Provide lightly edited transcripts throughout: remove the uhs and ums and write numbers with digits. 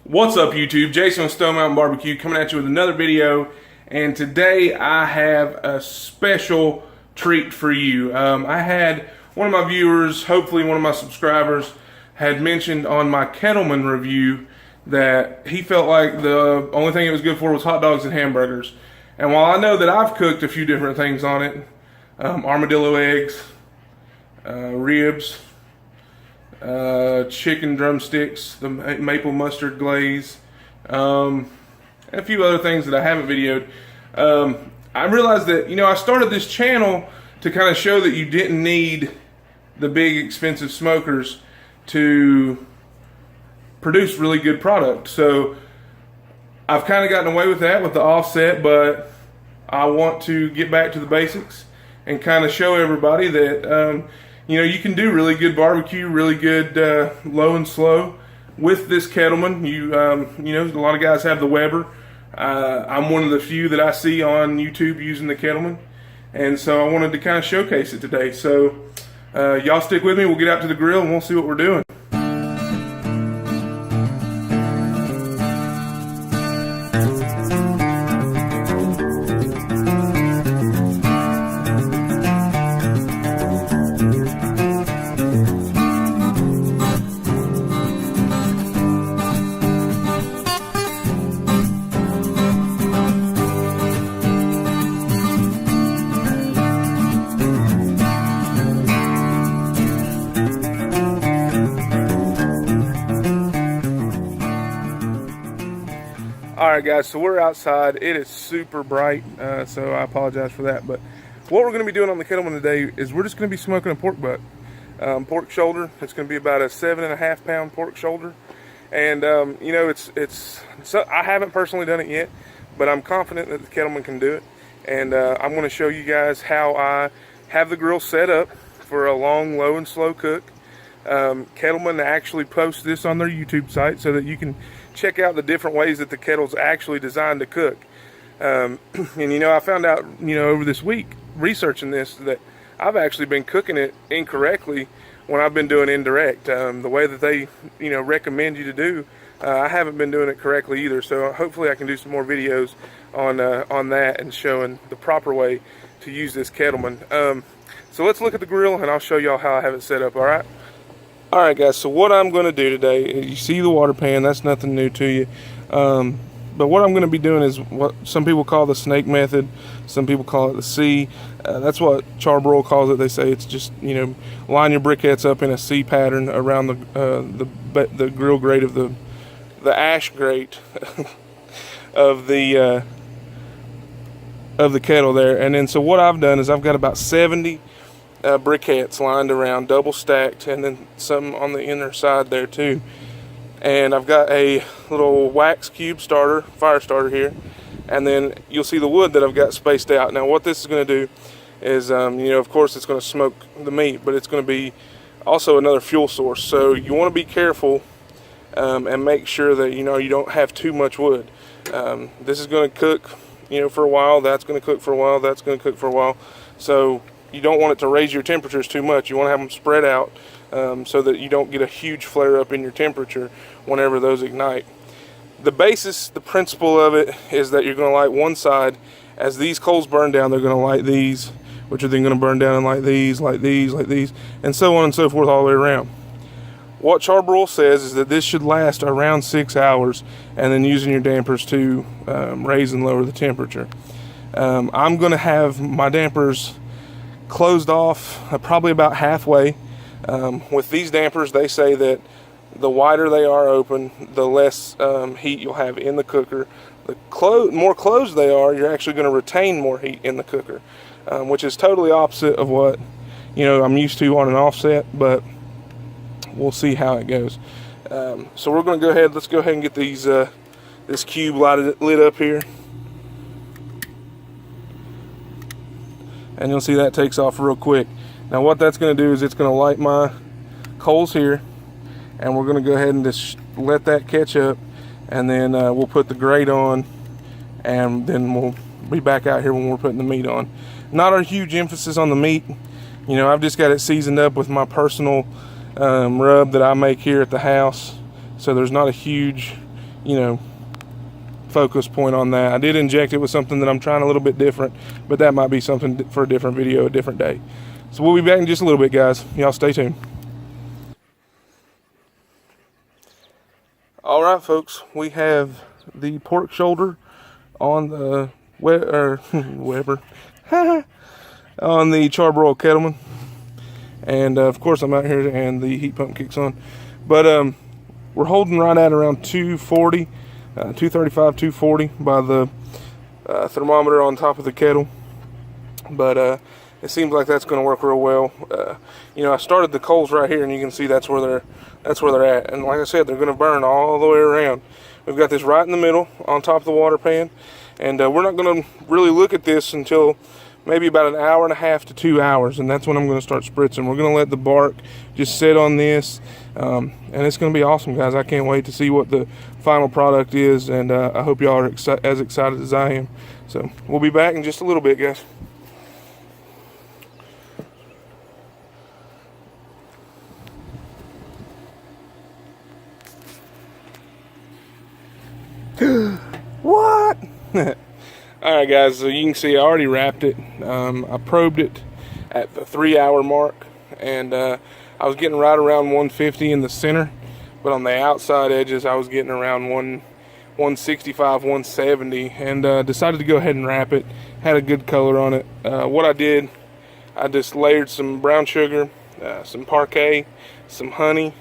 What's up, YouTube? Jason with Stone Mountain Barbecue coming at you with another video, and today I have a special treat for you. I had one of my viewers, hopefully one of my subscribers, had mentioned on my Kettleman review that he felt like the only thing it was good for was hot dogs and hamburgers. And while I know that I've cooked a few different things on it, armadillo eggs, ribs, chicken drumsticks, the maple mustard glaze, and a few other things that I haven't videoed. I realized that, I started this channel to kind of show that you didn't need the big expensive smokers to produce really good product. So I've kind of gotten away with that with the offset, but I want to get back to the basics and kind of show everybody that you can do really good barbecue, really good low and slow with this Kettleman. A lot of guys have the Weber. I'm one of the few that I see on YouTube using the Kettleman, and so I wanted to kind of showcase it today. So y'all stick with me. We'll get out to the grill and we'll see what we're doing. Alright guys, so we're outside. It is super bright, so I apologize for that. But what we're going to be doing on the Kettleman today is we're just going to be smoking a pork butt. Pork shoulder. It's going to be about a 7.5 pound pork shoulder. And, I haven't personally done it yet, but I'm confident that the Kettleman can do it. And I'm going to show you guys how I have the grill set up for a long, low, and slow cook. Kettleman actually posts this on their YouTube site so that you can check out the different ways that the kettle's actually designed to cook. And I found out over this week researching this that I've actually been cooking it incorrectly when I've been doing indirect. The way that they recommend you to do, I haven't been doing it correctly either. So hopefully I can do some more videos on that and showing the proper way to use this Kettleman. So let's look at the grill and I'll show y'all how I have it set up. Alright guys, so what I'm going to do today, you see the water pan, that's nothing new to you. But what I'm going to be doing is what some people call the snake method, some people call it the C. That's what CharBroil calls it. They say it's just, line your briquettes up in a C pattern around the grill grate of the ash grate of the kettle there. And then so what I've done is I've got about 70 briquettes lined around, double stacked, and then some on the inner side there too. And I've got a little wax cube starter, fire starter here, and then you'll see the wood that I've got spaced out. Now what this is going to do is, of course it's going to smoke the meat, but it's going to be also another fuel source. So you want to be careful and make sure that you don't have too much wood. This is going to cook for a while, that's going to cook for a while, that's going to cook for a while. So you don't want it to raise your temperatures too much. You want to have them spread out so that you don't get a huge flare up in your temperature whenever those ignite. The principle of it is that you're going to light one side. As these coals burn down, they're going to light these, which are then going to burn down and light these, and so on and so forth all the way around. What CharBroil says is that this should last around 6 hours, and then using your dampers to raise and lower the temperature. I'm going to have my dampers closed off probably about halfway. With these dampers, they say that the wider they are open, the less heat you'll have in the cooker. The more closed they are, you're actually going to retain more heat in the cooker, which is totally opposite of what I'm used to on an offset, but we'll see how it goes. So we're going to let's go ahead and get these this cube lit up here. And you'll see that takes off real quick. Now what that's going to do is it's going to light my coals here, and we're going to go ahead and just let that catch up, and then we'll put the grate on, and then we'll be back out here when we're putting the meat on. Not a huge emphasis on the meat. I've just got it seasoned up with my personal rub that I make here at the house. So there's not a huge you know, focus point on that. I did inject it with something that I'm trying a little bit different, but that might be something for a different video, a different day. So we'll be back in just a little bit, guys. Y'all stay tuned. All right, folks, we have the pork shoulder on the Weber on the CharBroil Kettleman, and of course I'm out here and the heat pump kicks on, but we're holding right at around 240, 235, 240 by the thermometer on top of the kettle, but it seems like that's going to work real well. You know, I started the coals right here, and you can see that's where they're at. And like I said, they're going to burn all the way around. We've got this right in the middle on top of the water pan, and we're not going to really look at this until maybe about an hour and a half to 2 hours, and that's when I'm going to start spritzing. We're going to let the bark just sit on this, and it's going to be awesome, guys. I can't wait to see what the final product is, and I hope y'all are as excited as I am. So we'll be back in just a little bit, guys. What? Alright, guys, so you can see I already wrapped it. I probed it at the 3 hour mark, and I was getting right around 150 in the center, but on the outside edges I was getting around 165, 170, and decided to go ahead and wrap it. Had a good color on it. What I did, I just layered some brown sugar, some Parquet, some honey,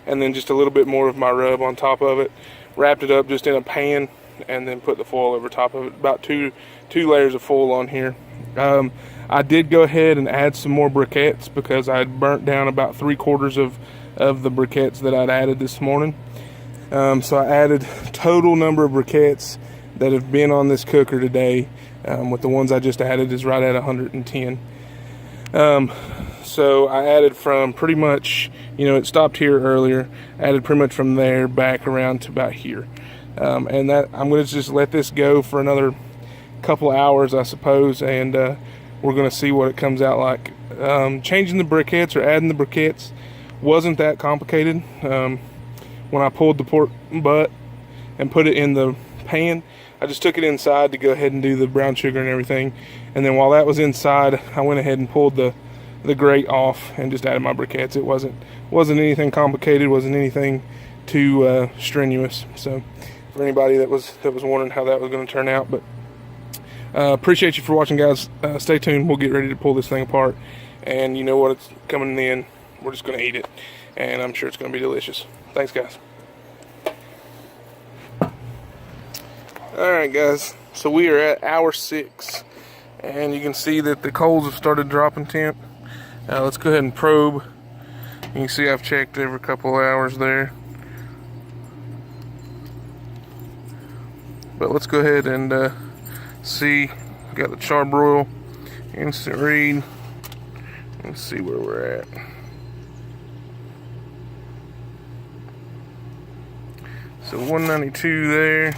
and then just a little bit more of my rub on top of it. Wrapped it up just in a pan, and then put the foil over top of it. About two layers of foil on here. I did go ahead and add some more briquettes because I had burnt down about 3/4 of the briquettes that I'd added this morning. So I added total number of briquettes that have been on this cooker today, with the ones I just added is right at 110. So I added from pretty much, you know, it stopped here earlier, added pretty much from there back around to about here. And that I'm going to just let this go for another couple hours, I suppose, and we're going to see what it comes out like. Changing the briquettes or adding the briquettes wasn't that complicated. When I pulled the pork butt and put it in the pan, I just took it inside to go ahead and do the brown sugar and everything, and then while that was inside, I went ahead and pulled the grate off and just added my briquettes. It wasn't anything complicated, wasn't anything too strenuous. So for anybody that was wondering how that was going to turn out, but appreciate you for watching, guys. Stay tuned. We'll get ready to pull this thing apart, and you know what, it's coming in the end. We're just going to eat it, and I'm sure it's going to be delicious. Thanks, guys. Alright, guys, so we are at hour 6, and you can see that the coals have started dropping temp. Now let's go ahead and probe. You can see I've checked every couple of hours there, but let's go ahead and see. Got the CharBroil instant read. Let's see where we're at. So 192 there.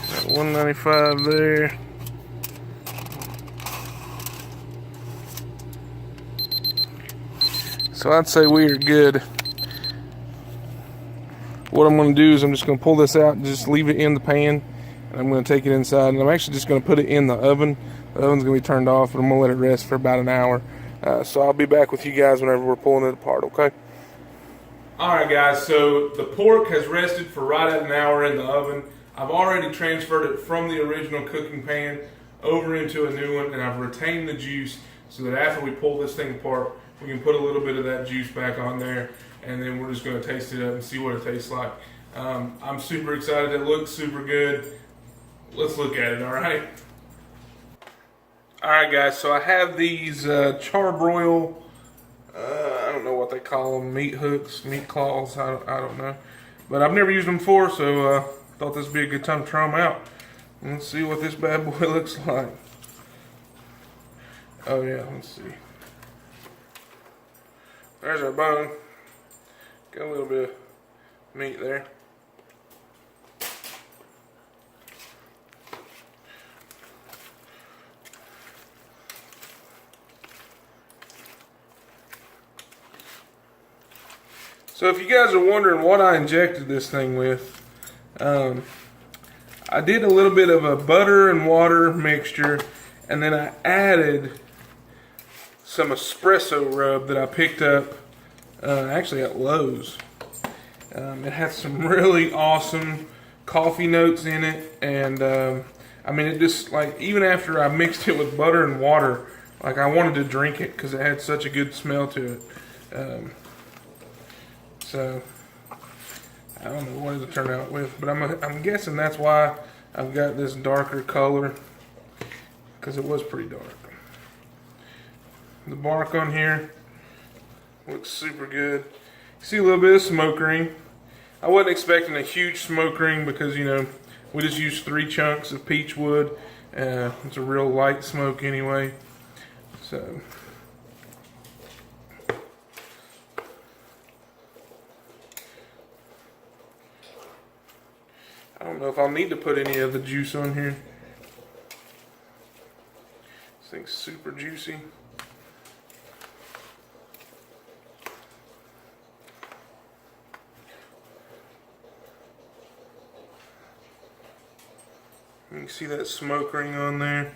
Got 195 there. So I'd say we are good. What I'm going to do is I'm just going to pull this out and just leave it in the pan, and I'm going to take it inside, and I'm actually just going to put it in the oven. The oven's going to be turned off, and I'm going to let it rest for about an hour. So I'll be back with you guys whenever we're pulling it apart, okay? Alright, guys, so the pork has rested for right at an hour in the oven. I've already transferred it from the original cooking pan over into a new one, and I've retained the juice so that after we pull this thing apart, we can put a little bit of that juice back on there, and then we're just going to taste it up and see what it tastes like. I'm super excited. It looks super good. Let's look at it, alright? Alright, guys, so I have these CharBroil, I don't know what they call them, meat hooks, meat claws, I don't know. But I've never used them before, so thought this would be a good time to try them out. Let's see what this bad boy looks like. Oh yeah, let's see. There's our bone. Got a little bit of meat there. So if you guys are wondering what I injected this thing with, I did a little bit of a butter and water mixture, and then I added some espresso rub that I picked up actually at Lowe's. It has some really awesome coffee notes in it, and I mean, it just, like, even after I mixed it with butter and water, like, I wanted to drink it because it had such a good smell to it. So I don't know what it'll turn out with, but I'm guessing that's why I've got this darker color, because it was pretty dark. The bark on here looks super good. You see a little bit of smoke ring. I wasn't expecting a huge smoke ring because, you know, we just used 3 chunks of peach wood. It's a real light smoke anyway. So I don't know if I'll need to put any of the juice on here. This thing's super juicy. You can see that smoke ring on there.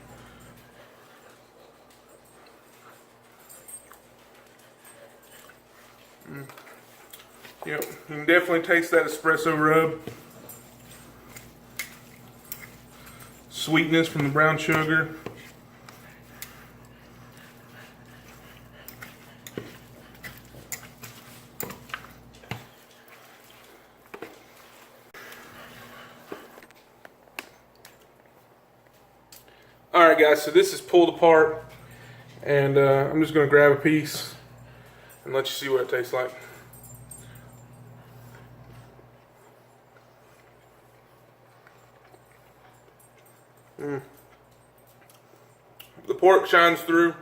Yep, you can definitely taste that espresso rub. Sweetness from the brown sugar. Alright guys, so this is pulled apart, and I'm just going to grab a piece and let you see what it tastes like. The pork shines through.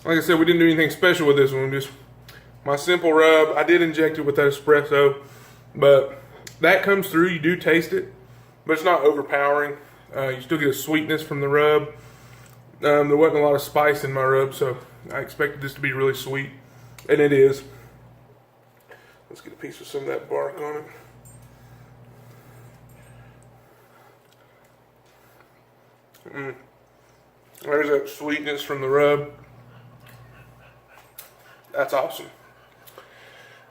Like I said, we didn't do anything special with this one, just my simple rub. I did inject it with that espresso, but that comes through. You do taste it, but it's not overpowering. You still get a sweetness from the rub. There wasn't a lot of spice in my rub, so I expected this to be really sweet, and it is. Let's get a piece of some of that bark on it. There's that sweetness from the rub. That's awesome.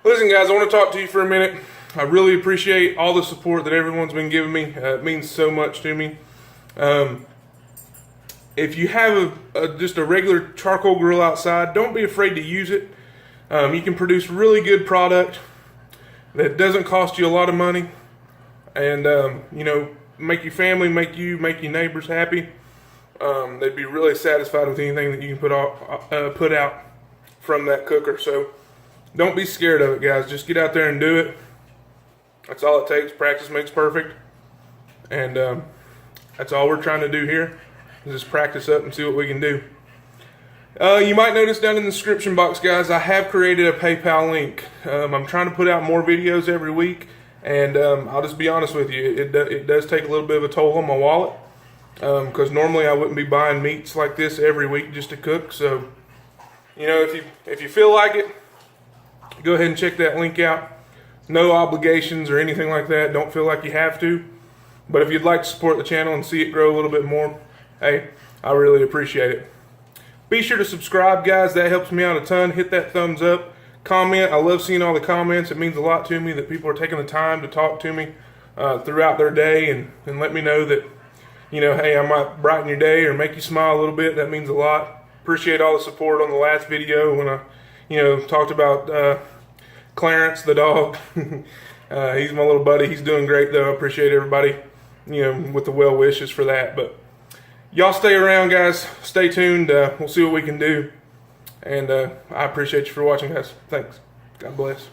Listen guys, I want to talk to you for a minute. I really appreciate all the support that everyone's been giving me. It means so much to me. If you have just a regular charcoal grill outside, don't be afraid to use it. You can produce really good product that doesn't cost you a lot of money, and you know, make your family, make your neighbors happy. They'd be really satisfied with anything that you can put out from that cooker. So don't be scared of it, guys. Just get out there and do it. That's all it takes. Practice makes perfect, and that's all we're trying to do here. Just practice up and see what we can do. You might notice down in the description box, guys, I have created a PayPal link. I'm trying to put out more videos every week, and I'll just be honest with you, it does take a little bit of a toll on my wallet, because normally I wouldn't be buying meats like this every week just to cook. So, you know, if you feel like it, go ahead and check that link out. No obligations or anything like that. Don't feel like you have to. But if you'd like to support the channel and see it grow a little bit more, hey, I really appreciate it. Be sure to subscribe, guys. That helps me out a ton. Hit that thumbs up. Comment. I love seeing all the comments. It means a lot to me that people are taking the time to talk to me throughout their day and let me know that, you know, hey, I might brighten your day or make you smile a little bit. That means a lot. Appreciate all the support on the last video when I, you know, talked about Clarence, the dog. He's my little buddy. He's doing great, though. I appreciate everybody, you know, with the well wishes for that. But y'all stay around, guys. Stay tuned. We'll see what we can do. And I appreciate you for watching, guys. Thanks. God bless.